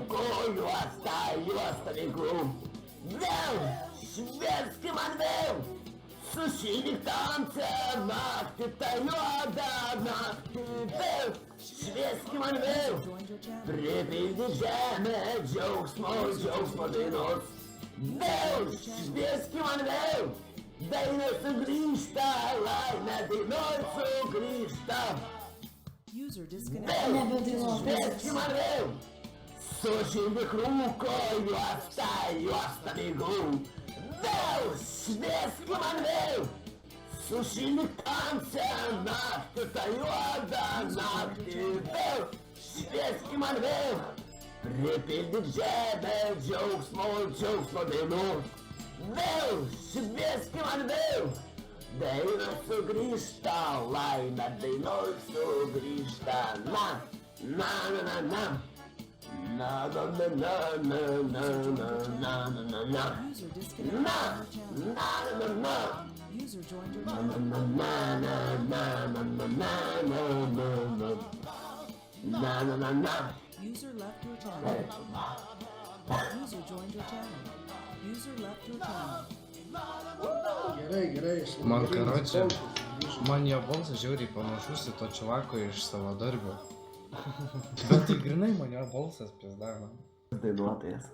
krūko juosta veiklų. Vėl švieskime man vėl, sušildyk tamsią naktį, tą juodą naktį. Vėl švieskime man vėl, pripildyk žemę džiaugsmo dainos. Vėl švieskime man vėl, daina sugrįžta, laimė dainoj sugrįžta. Vėl švieskime man vėl, sušildyk rūko juosta veiklų. Vėl švieskime man vėl, sušildyk tamsią naktį, tą juodą naktį. Vėl švieskime man vėl, pripildyk žemę džiaugsmo dainos. Vėl švieskime man vėl, daina sugrįžta, laimė dainoj sugrįžta. Na. Na na na na na na na na na na. User left your channel. User joined your channel. User left your channel. Gerai. Man karočią, man jo balsas žiauriai panašus į to čuvako iš Savadarbio. Bet tai grinai man jo balsas pizdavo. Dainuotojas.